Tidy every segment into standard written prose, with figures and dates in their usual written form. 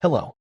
Hello.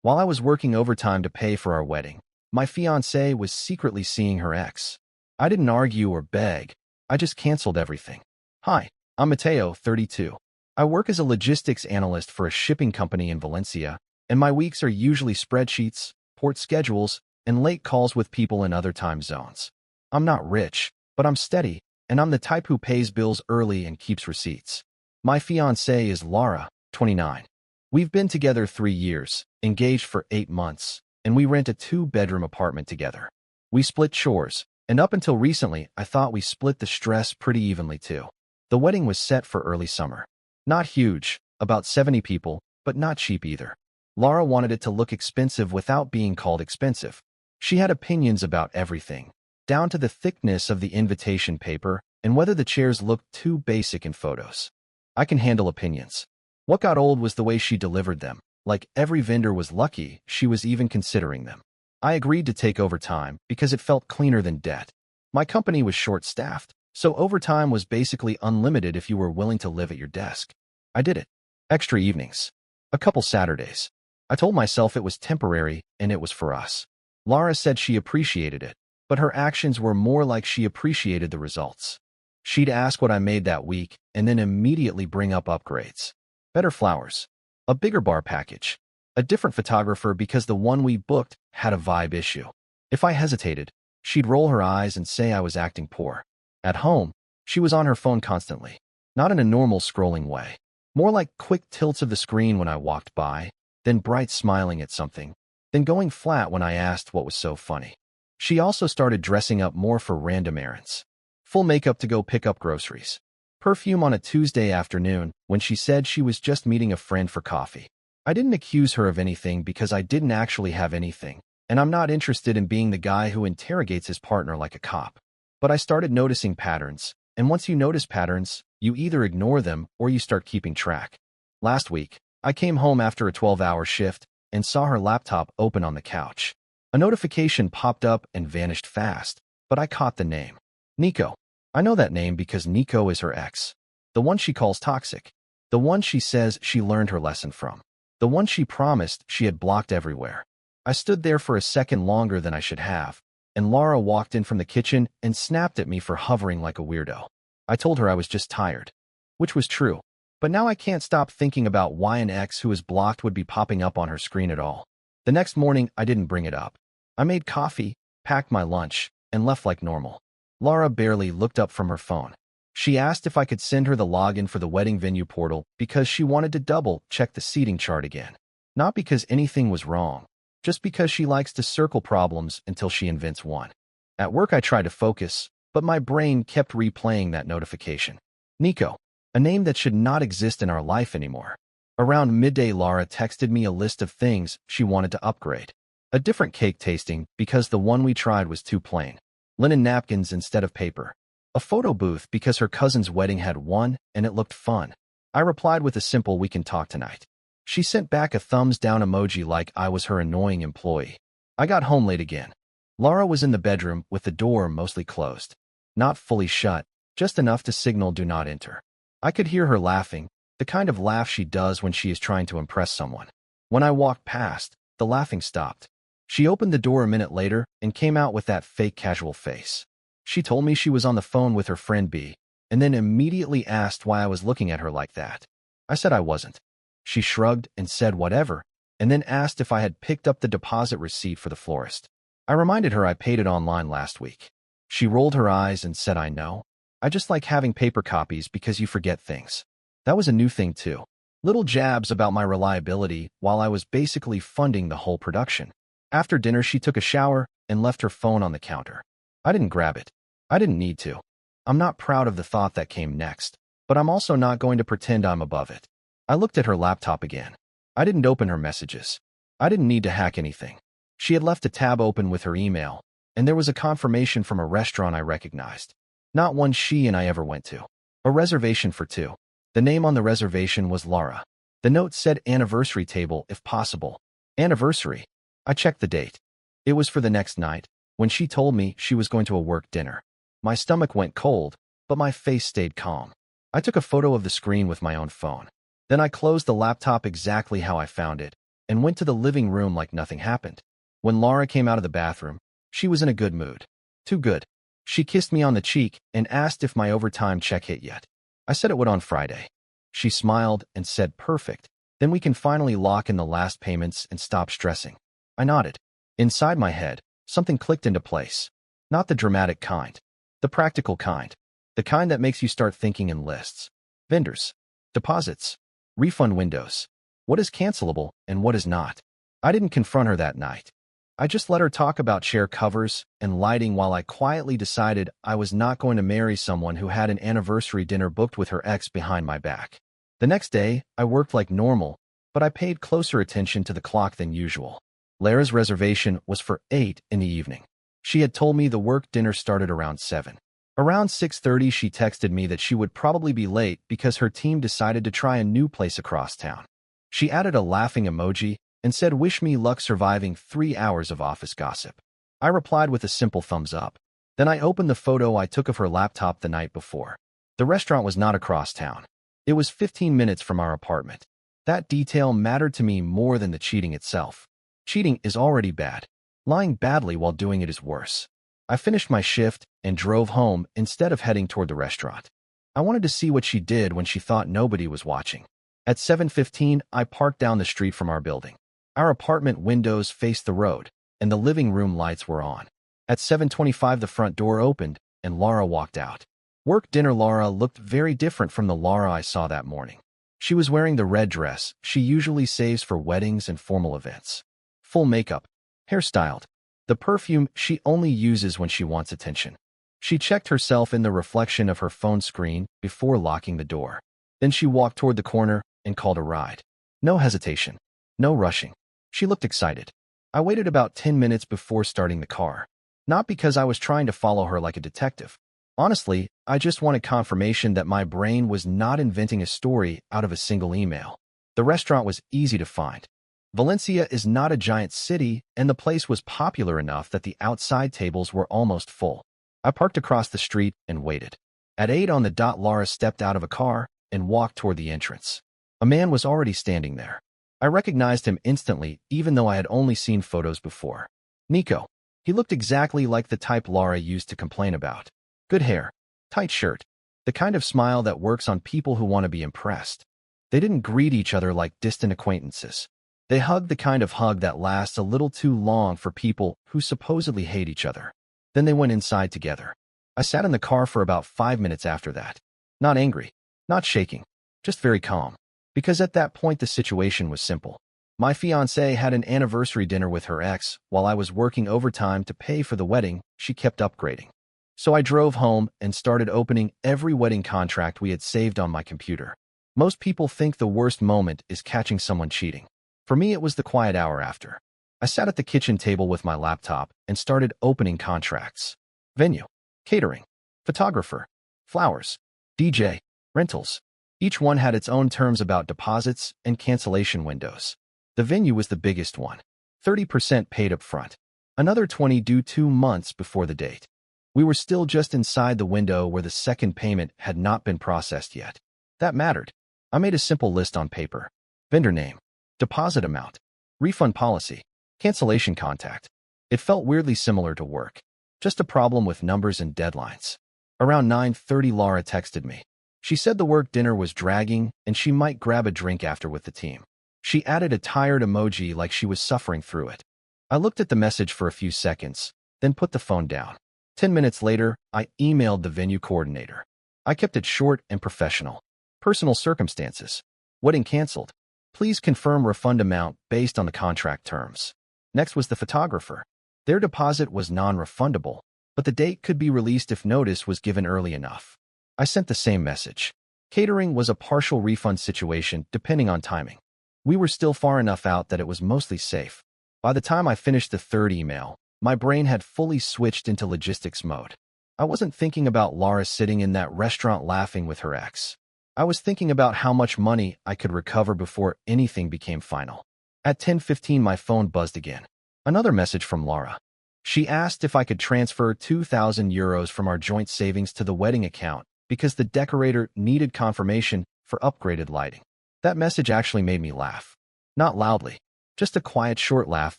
While I was working overtime to pay for our wedding, my fiancée was secretly seeing her ex. I didn't argue or beg. I just canceled everything. Hi, I'm Mateo, 32. I work as a logistics analyst for a shipping company in Valencia, and my weeks are usually spreadsheets, port schedules, and late calls with people in other time zones. I'm not rich, but I'm steady, and I'm the type who pays bills early and keeps receipts. My fiancée is Laura, 29. We've been together 3 years, engaged for 8 months, and we rent a 2-bedroom apartment together. We split chores, and up until recently, I thought we split the stress pretty evenly too. The wedding was set for early summer. Not huge, about 70 people, but not cheap either. Laura wanted it to look expensive without being called expensive. She had opinions about everything, down to the thickness of the invitation paper and whether the chairs looked too basic in photos. I can handle opinions. What got old was the way she delivered them. Like every vendor was lucky she was even considering them. I agreed to take overtime because it felt cleaner than debt. My company was short-staffed, so overtime was basically unlimited if you were willing to live at your desk. I did it. Extra evenings. A couple Saturdays. I told myself it was temporary and it was for us. Laura said she appreciated it, but her actions were more like she appreciated the results. She'd ask what I made that week and then immediately bring up upgrades. Better flowers. A bigger bar package. A different photographer because the one we booked had a vibe issue. If I hesitated, she'd roll her eyes and say I was acting poor. At home, she was on her phone constantly. Not in a normal scrolling way. More like quick tilts of the screen when I walked by, then bright smiling at something, then going flat when I asked what was so funny. She also started dressing up more for random errands. Full makeup to go pick up groceries. Perfume on a Tuesday afternoon when she said she was just meeting a friend for coffee. I didn't accuse her of anything because I didn't actually have anything, and I'm not interested in being the guy who interrogates his partner like a cop. But I started noticing patterns, and once you notice patterns, you either ignore them or you start keeping track. Last week, I came home after a 12-hour shift and saw her laptop open on the couch. A notification popped up and vanished fast, but I caught the name. Nico. I know that name because Nico is her ex. The one she calls toxic. The one she says she learned her lesson from. The one she promised she had blocked everywhere. I stood there for a second longer than I should have, and Laura walked in from the kitchen and snapped at me for hovering like a weirdo. I told her I was just tired, which was true. But now I can't stop thinking about why an ex who is blocked would be popping up on her screen at all. The next morning, I didn't bring it up. I made coffee, packed my lunch, and left like normal. Laura barely looked up from her phone. She asked if I could send her the login for the wedding venue portal because she wanted to double-check the seating chart again. Not because anything was wrong, just because she likes to circle problems until she invents one. At work, I tried to focus, but my brain kept replaying that notification. Nico, a name that should not exist in our life anymore. Around midday, Laura texted me a list of things she wanted to upgrade. A different cake tasting because the one we tried was too plain. Linen napkins instead of paper. A photo booth because her cousin's wedding had one and it looked fun. I replied with a simple "we can talk tonight." She sent back a thumbs down emoji like I was her annoying employee. I got home late again. Laura was in the bedroom with the door mostly closed. Not fully shut, just enough to signal do not enter. I could hear her laughing, the kind of laugh she does when she is trying to impress someone. When I walked past, the laughing stopped. She opened the door a minute later and came out with that fake casual face. She told me she was on the phone with her friend B, and then immediately asked why I was looking at her like that. I said I wasn't. She shrugged and said whatever, and then asked if I had picked up the deposit receipt for the florist. I reminded her I paid it online last week. She rolled her eyes and said I know. I just like having paper copies because you forget things. That was a new thing too. Little jabs about my reliability while I was basically funding the whole production. After dinner, she took a shower and left her phone on the counter. I didn't grab it. I didn't need to. I'm not proud of the thought that came next, but I'm also not going to pretend I'm above it. I looked at her laptop again. I didn't open her messages. I didn't need to hack anything. She had left a tab open with her email, and there was a confirmation from a restaurant I recognized. Not one she and I ever went to. A reservation for 2. The name on the reservation was Laura. The note said anniversary table if possible. Anniversary. I checked the date. It was for the next night, when she told me she was going to a work dinner. My stomach went cold, but my face stayed calm. I took a photo of the screen with my own phone. Then I closed the laptop exactly how I found it, and went to the living room like nothing happened. When Laura came out of the bathroom, she was in a good mood. Too good. She kissed me on the cheek and asked if my overtime check hit yet. I said it would on Friday. She smiled and said, "Perfect. Then we can finally lock in the last payments and stop stressing." I nodded. Inside my head, something clicked into place. Not the dramatic kind. The practical kind. The kind that makes you start thinking in lists. Vendors. Deposits. Refund windows. What is cancelable and what is not? I didn't confront her that night. I just let her talk about chair covers and lighting while I quietly decided I was not going to marry someone who had an anniversary dinner booked with her ex behind my back. The next day, I worked like normal, but I paid closer attention to the clock than usual. Lara's reservation was for 8 in the evening. She had told me the work dinner started around 7. Around 6:30, she texted me that she would probably be late because her team decided to try a new place across town. She added a laughing emoji and said, "Wish me luck surviving 3 hours of office gossip." I replied with a simple thumbs up. Then I opened the photo I took of her laptop the night before. The restaurant was not across town. It was 15 minutes from our apartment. That detail mattered to me more than the cheating itself. Cheating is already bad. Lying badly while doing it is worse. I finished my shift and drove home instead of heading toward the restaurant. I wanted to see what she did when she thought nobody was watching. At 7:15, I parked down the street from our building. Our apartment windows faced the road, and the living room lights were on. At 7:25, the front door opened, and Laura walked out. Work dinner Laura looked very different from the Laura I saw that morning. She was wearing the red dress she usually saves for weddings and formal events. Full makeup, hairstyled, the perfume she only uses when she wants attention. She checked herself in the reflection of her phone screen before locking the door. Then she walked toward the corner and called a ride. No hesitation. No rushing. She looked excited. I waited about 10 minutes before starting the car. Not because I was trying to follow her like a detective. Honestly, I just wanted confirmation that my brain was not inventing a story out of a single email. The restaurant was easy to find. Valencia is not a giant city, and the place was popular enough that the outside tables were almost full. I parked across the street and waited. At 8 on the dot, Laura stepped out of a car and walked toward the entrance. A man was already standing there. I recognized him instantly, even though I had only seen photos before. Nico. He looked exactly like the type Laura used to complain about. Good hair, tight shirt, the kind of smile that works on people who want to be impressed. They didn't greet each other like distant acquaintances. They hugged the kind of hug that lasts a little too long for people who supposedly hate each other. Then they went inside together. I sat in the car for about 5 minutes after that. Not angry, not shaking, just very calm. Because at that point the situation was simple. My fiancée had an anniversary dinner with her ex while I was working overtime to pay for the wedding she kept upgrading. So I drove home and started opening every wedding contract we had saved on my computer. Most people think the worst moment is catching someone cheating. For me, it was the quiet hour after. I sat at the kitchen table with my laptop and started opening contracts. Venue, catering, photographer, flowers, DJ, rentals. Each one had its own terms about deposits and cancellation windows. The venue was the biggest one. 30% paid up front. Another 20% due 2 months before the date. We were still just inside the window where the second payment had not been processed yet. That mattered. I made a simple list on paper. Vendor name, deposit amount, refund policy, cancellation contact. It felt weirdly similar to work. Just a problem with numbers and deadlines. Around 9:30, Laura texted me. She said the work dinner was dragging and she might grab a drink after with the team. She added a tired emoji like she was suffering through it. I looked at the message for a few seconds, then put the phone down. 10 minutes later, I emailed the venue coordinator. I kept it short and professional. Personal circumstances. Wedding canceled. Please confirm refund amount based on the contract terms. Next was the photographer. Their deposit was non-refundable, but the date could be released if notice was given early enough. I sent the same message. Catering was a partial refund situation depending on timing. We were still far enough out that it was mostly safe. By the time I finished the third email, my brain had fully switched into logistics mode. I wasn't thinking about Laura sitting in that restaurant laughing with her ex. I was thinking about how much money I could recover before anything became final. At 10:15, my phone buzzed again. Another message from Laura. She asked if I could transfer €2,000 from our joint savings to the wedding account because the decorator needed confirmation for upgraded lighting. That message actually made me laugh. Not loudly, Just a quiet short laugh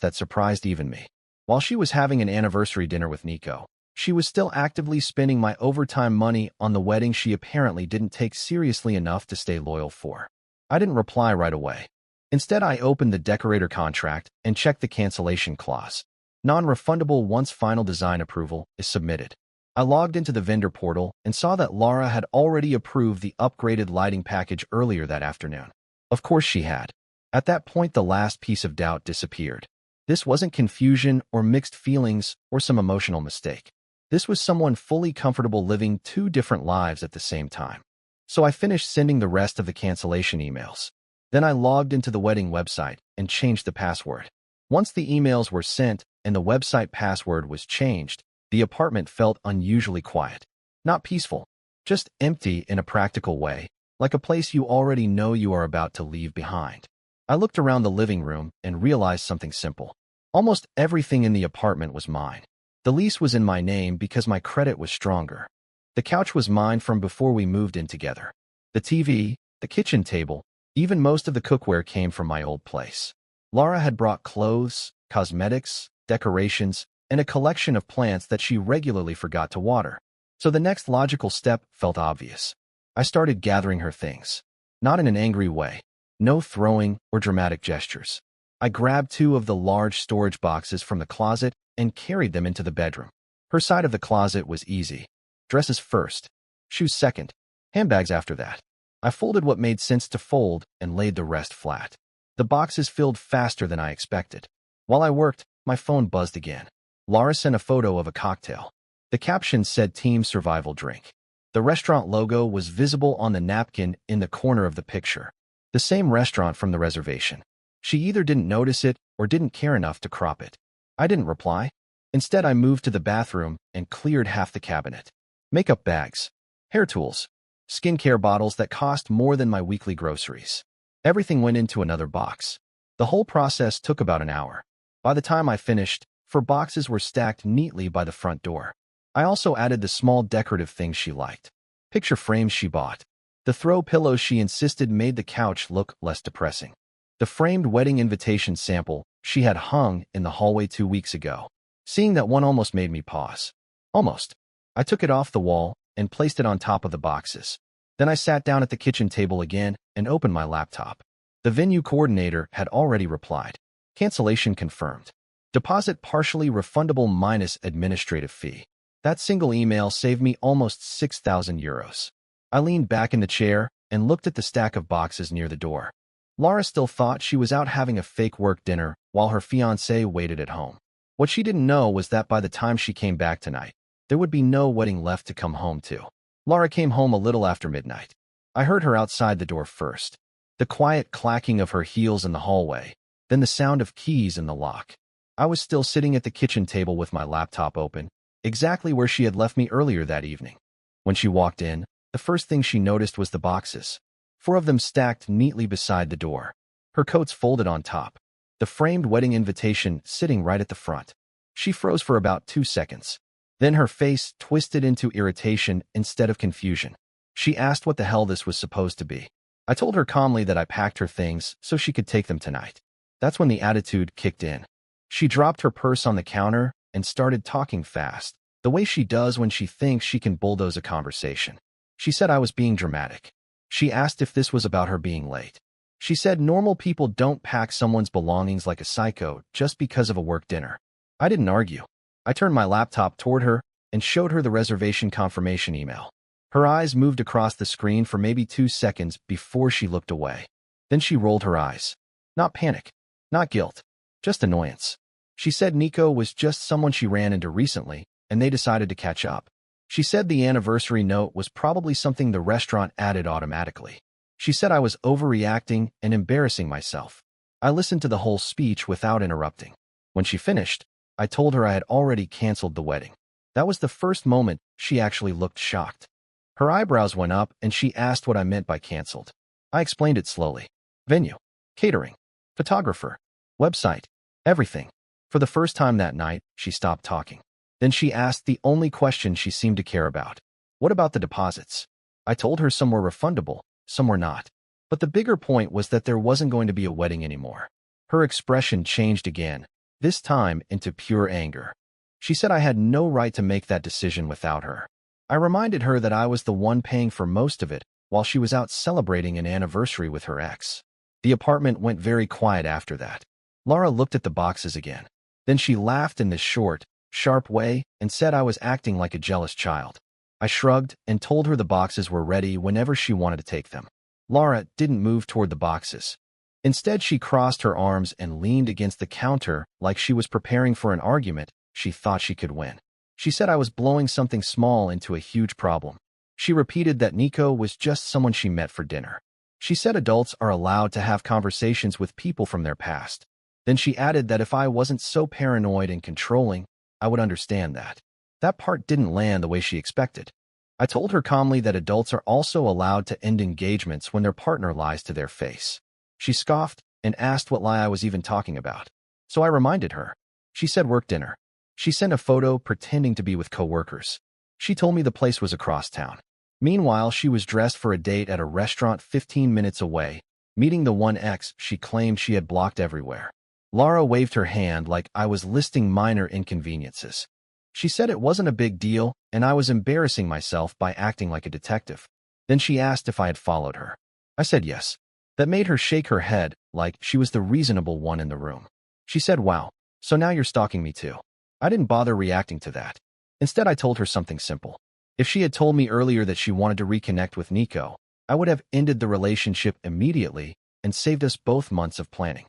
that surprised even me. While she was having an anniversary dinner with Nico, she was still actively spending my overtime money on the wedding she apparently didn't take seriously enough to stay loyal for. I didn't reply right away. Instead, I opened the decorator contract and checked the cancellation clause. Non-refundable once final design approval is submitted. I logged into the vendor portal and saw that Laura had already approved the upgraded lighting package earlier that afternoon. Of course she had. At that point, the last piece of doubt disappeared. This wasn't confusion or mixed feelings or some emotional mistake. This was someone fully comfortable living two different lives at the same time. So I finished sending the rest of the cancellation emails. Then I logged into the wedding website and changed the password. Once the emails were sent and the website password was changed, the apartment felt unusually quiet. Not peaceful, just empty in a practical way, like a place you already know you are about to leave behind. I looked around the living room and realized something simple. Almost everything in the apartment was mine. The lease was in my name because my credit was stronger. The couch was mine from before we moved in together. The TV, the kitchen table, even most of the cookware came from my old place. Laura had brought clothes, cosmetics, decorations, and a collection of plants that she regularly forgot to water. So the next logical step felt obvious. I started gathering her things. Not in an angry way. No throwing or dramatic gestures. I grabbed 2 of the large storage boxes from the closet and carried them into the bedroom. Her side of the closet was easy. Dresses first, shoes second, handbags after that. I folded what made sense to fold and laid the rest flat. The boxes filled faster than I expected. While I worked, my phone buzzed again. Laura sent a photo of a cocktail. The caption said Team Survival Drink. The restaurant logo was visible on the napkin in the corner of the picture. The same restaurant from the reservation. She either didn't notice it or didn't care enough to crop it. I didn't reply. Instead, I moved to the bathroom and cleared half the cabinet. Makeup bags, hair tools, skincare bottles that cost more than my weekly groceries. Everything went into another box. The whole process took about an hour. By the time I finished, 4 boxes were stacked neatly by the front door. I also added the small decorative things she liked. Picture frames she bought. The throw pillows she insisted made the couch look less depressing. The framed wedding invitation sample she had hung in the hallway 2 weeks ago. Seeing that one almost made me pause. Almost. I took it off the wall and placed it on top of the boxes. Then I sat down at the kitchen table again and opened my laptop. The venue coordinator had already replied. Cancellation confirmed. Deposit partially refundable minus administrative fee. That single email saved me almost 6,000 euros. I leaned back in the chair and looked at the stack of boxes near the door. Laura still thought she was out having a fake work dinner while her fiancé waited at home. What she didn't know was that by the time she came back tonight, there would be no wedding left to come home to. Laura came home a little after midnight. I heard her outside the door first. The quiet clacking of her heels in the hallway, then the sound of keys in the lock. I was still sitting at the kitchen table with my laptop open, exactly where she had left me earlier that evening. When she walked in, the first thing she noticed was the boxes. 4 of them stacked neatly beside the door. Her coats folded on top. The framed wedding invitation sitting right at the front. She froze for about 2 seconds. Then her face twisted into irritation instead of confusion. She asked what the hell this was supposed to be. I told her calmly that I packed her things so she could take them tonight. That's when the attitude kicked in. She dropped her purse on the counter and started talking fast, the way she does when she thinks she can bulldoze a conversation. She said I was being dramatic. She asked if this was about her being late. She said normal people don't pack someone's belongings like a psycho just because of a work dinner. I didn't argue. I turned my laptop toward her and showed her the reservation confirmation email. Her eyes moved across the screen for maybe 2 seconds before she looked away. Then she rolled her eyes. Not panic. Not guilt. Just annoyance. She said Nico was just someone she ran into recently, and they decided to catch up. She said the anniversary note was probably something the restaurant added automatically. She said I was overreacting and embarrassing myself. I listened to the whole speech without interrupting. When she finished, I told her I had already canceled the wedding. That was the first moment she actually looked shocked. Her eyebrows went up and she asked what I meant by canceled. I explained it slowly. Venue, catering, photographer, website, everything. For the first time that night, she stopped talking. Then she asked the only question she seemed to care about. What about the deposits? I told her some were refundable, some were not. But the bigger point was that there wasn't going to be a wedding anymore. Her expression changed again, this time into pure anger. She said I had no right to make that decision without her. I reminded her that I was the one paying for most of it while she was out celebrating an anniversary with her ex. The apartment went very quiet after that. Laura looked at the boxes again. Then she laughed in this short, sharp way and said I was acting like a jealous child. I shrugged and told her the boxes were ready whenever she wanted to take them. Laura didn't move toward the boxes. Instead, she crossed her arms and leaned against the counter like she was preparing for an argument she thought she could win. She said I was blowing something small into a huge problem. She repeated that Nico was just someone she met for dinner. She said adults are allowed to have conversations with people from their past. Then she added that if I wasn't so paranoid and controlling, I would understand that. That part didn't land the way she expected. I told her calmly that adults are also allowed to end engagements when their partner lies to their face. She scoffed and asked what lie I was even talking about. So I reminded her. She said work dinner. She sent a photo pretending to be with coworkers. She told me the place was across town. Meanwhile, she was dressed for a date at a restaurant 15 minutes away, meeting the one ex she claimed she had blocked everywhere. Laura waved her hand like I was listing minor inconveniences. She said it wasn't a big deal and I was embarrassing myself by acting like a detective. Then she asked if I had followed her. I said yes. That made her shake her head like she was the reasonable one in the room. She said, "Wow, so now you're stalking me too." I didn't bother reacting to that. Instead, I told her something simple. If she had told me earlier that she wanted to reconnect with Nico, I would have ended the relationship immediately and saved us both months of planning.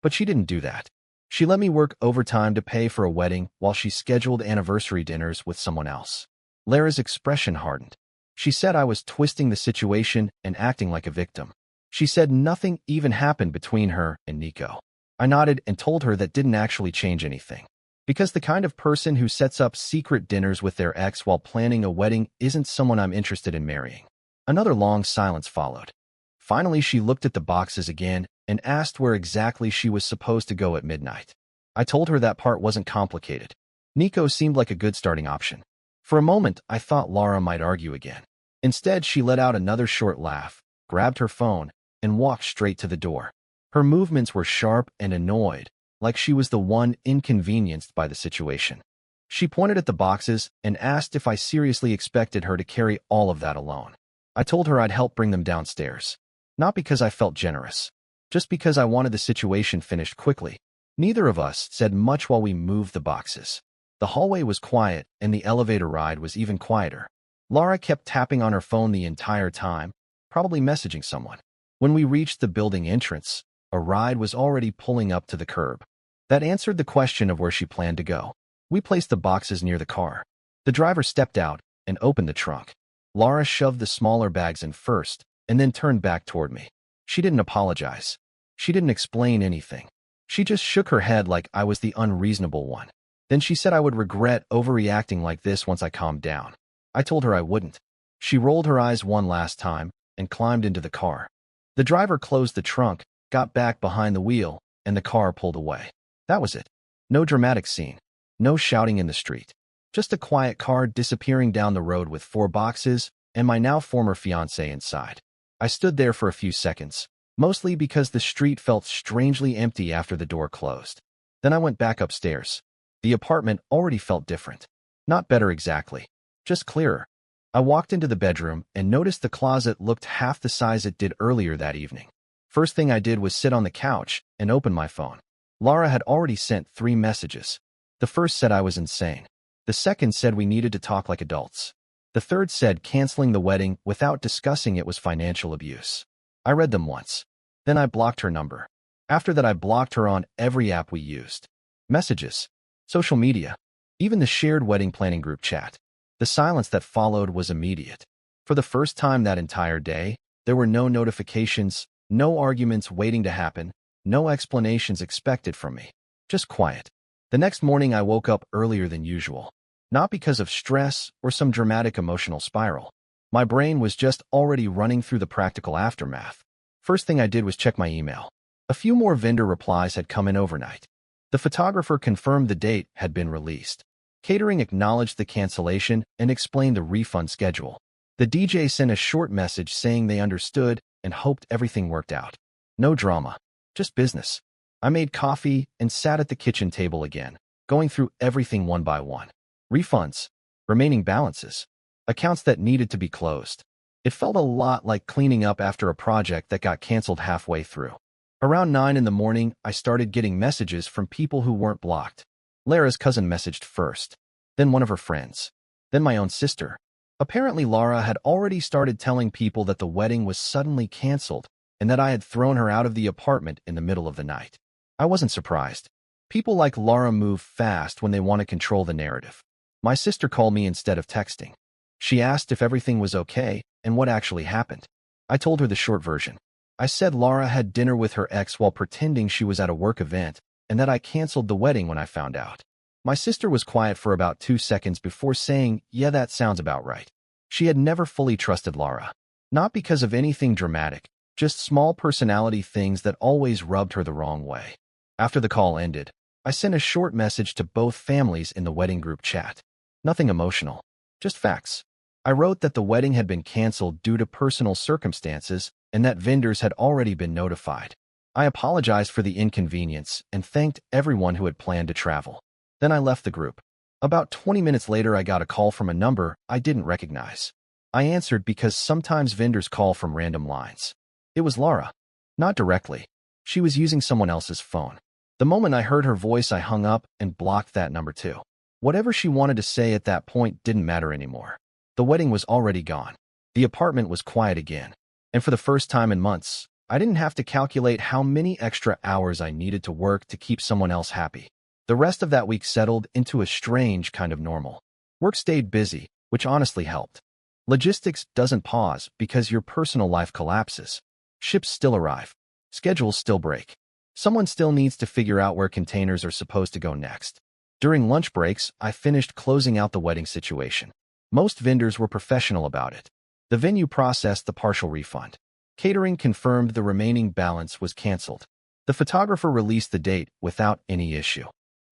But she didn't do that. She let me work overtime to pay for a wedding while she scheduled anniversary dinners with someone else. Lara's expression hardened. She said I was twisting the situation and acting like a victim. She said nothing even happened between her and Nico. I nodded and told her that didn't actually change anything. Because the kind of person who sets up secret dinners with their ex while planning a wedding isn't someone I'm interested in marrying. Another long silence followed. Finally, she looked at the boxes again and asked where exactly she was supposed to go at midnight. I told her that part wasn't complicated. Nico seemed like a good starting option. For a moment, I thought Laura might argue again. Instead, she let out another short laugh, grabbed her phone, and walked straight to the door. Her movements were sharp and annoyed, like she was the one inconvenienced by the situation. She pointed at the boxes and asked if I seriously expected her to carry all of that alone. I told her I'd help bring them downstairs. Not because I felt generous, just because I wanted the situation finished quickly. Neither of us said much while we moved the boxes. The hallway was quiet and the elevator ride was even quieter. Laura kept tapping on her phone the entire time, probably messaging someone. When we reached the building entrance, a ride was already pulling up to the curb. That answered the question of where she planned to go. We placed the boxes near the car. The driver stepped out and opened the trunk. Laura shoved the smaller bags in first and then turned back toward me. She didn't apologize. She didn't explain anything. She just shook her head like I was the unreasonable one. Then she said I would regret overreacting like this once I calmed down. I told her I wouldn't. She rolled her eyes one last time and climbed into the car. The driver closed the trunk, got back behind the wheel, and the car pulled away. That was it. No dramatic scene. No shouting in the street. Just a quiet car disappearing down the road with 4 boxes and my now former fiancé inside. I stood there for a few seconds, mostly because the street felt strangely empty after the door closed. Then I went back upstairs. The apartment already felt different. Not better exactly, just clearer. I walked into the bedroom and noticed the closet looked half the size it did earlier that evening. First thing I did was sit on the couch and open my phone. Laura had already sent 3 messages. The first said I was insane. The second said we needed to talk like adults. The third said canceling the wedding without discussing it was financial abuse. I read them once. Then I blocked her number. After that, I blocked her on every app we used. Messages, social media, even the shared wedding planning group chat. The silence that followed was immediate. For the first time that entire day, there were no notifications, no arguments waiting to happen, no explanations expected from me. Just quiet. The next morning, I woke up earlier than usual. Not because of stress or some dramatic emotional spiral. My brain was just already running through the practical aftermath. First thing I did was check my email. A few more vendor replies had come in overnight. The photographer confirmed the date had been released. Catering acknowledged the cancellation and explained the refund schedule. The DJ sent a short message saying they understood and hoped everything worked out. No drama, just business. I made coffee and sat at the kitchen table again, going through everything one by one. Refunds, remaining balances, accounts that needed to be closed. It felt a lot like cleaning up after a project that got canceled halfway through. Around 9 in the morning, I started getting messages from people who weren't blocked. Lara's cousin messaged first, then one of her friends, then my own sister. Apparently, Lara had already started telling people that the wedding was suddenly canceled and that I had thrown her out of the apartment in the middle of the night. I wasn't surprised. People like Lara move fast when they want to control the narrative. My sister called me instead of texting. She asked if everything was okay and what actually happened. I told her the short version. I said Lara had dinner with her ex while pretending she was at a work event and that I canceled the wedding when I found out. My sister was quiet for about 2 seconds before saying, "Yeah, that sounds about right." She had never fully trusted Lara. Not because of anything dramatic, just small personality things that always rubbed her the wrong way. After the call ended, I sent a short message to both families in the wedding group chat. Nothing emotional, just facts. I wrote that the wedding had been canceled due to personal circumstances and that vendors had already been notified. I apologized for the inconvenience and thanked everyone who had planned to travel. Then I left the group. About 20 minutes later, I got a call from a number I didn't recognize. I answered because sometimes vendors call from random lines. It was Lara. Not directly. She was using someone else's phone. The moment I heard her voice, I hung up and blocked that number too. Whatever she wanted to say at that point didn't matter anymore. The wedding was already gone. The apartment was quiet again. And for the first time in months, I didn't have to calculate how many extra hours I needed to work to keep someone else happy. The rest of that week settled into a strange kind of normal. Work stayed busy, which honestly helped. Logistics doesn't pause because your personal life collapses. Ships still arrive. Schedules still break. Someone still needs to figure out where containers are supposed to go next. During lunch breaks, I finished closing out the wedding situation. Most vendors were professional about it. The venue processed the partial refund. Catering confirmed the remaining balance was canceled. The photographer released the date without any issue.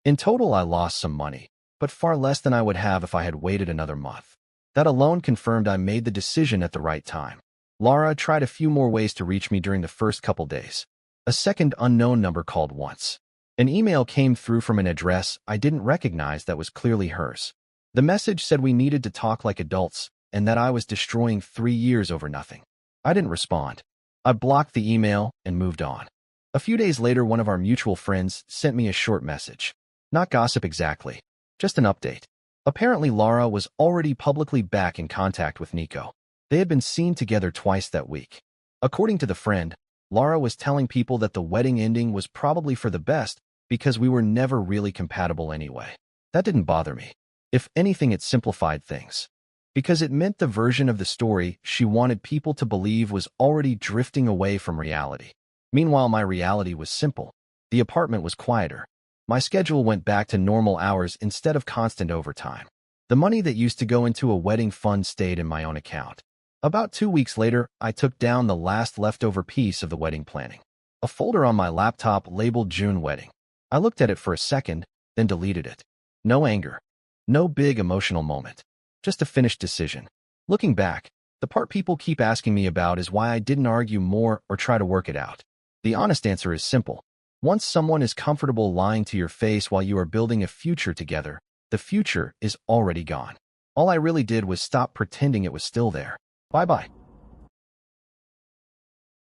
In total, I lost some money, but far less than I would have if I had waited another month. That alone confirmed I made the decision at the right time. Lara tried a few more ways to reach me during the first couple days. A second unknown number called once. An email came through from an address I didn't recognize that was clearly hers. The message said we needed to talk like adults and that I was destroying 3 years over nothing. I didn't respond. I blocked the email and moved on. A few days later, one of our mutual friends sent me a short message. Not gossip exactly, just an update. Apparently, Lara was already publicly back in contact with Nico. They had been seen together twice that week. According to the friend, Lara was telling people that the wedding ending was probably for the best because we were never really compatible anyway. That didn't bother me. If anything, it simplified things. Because it meant the version of the story she wanted people to believe was already drifting away from reality. Meanwhile, my reality was simple. The apartment was quieter. My schedule went back to normal hours instead of constant overtime. The money that used to go into a wedding fund stayed in my own account. About 2 weeks later, I took down the last leftover piece of the wedding planning. A folder on my laptop labeled June Wedding. I looked at it for a second, then deleted it. No anger. No big emotional moment. Just a finished decision. Looking back, the part people keep asking me about is why I didn't argue more or try to work it out. The honest answer is simple. Once someone is comfortable lying to your face while you are building a future together, the future is already gone. All I really did was stop pretending it was still there. Bye-bye.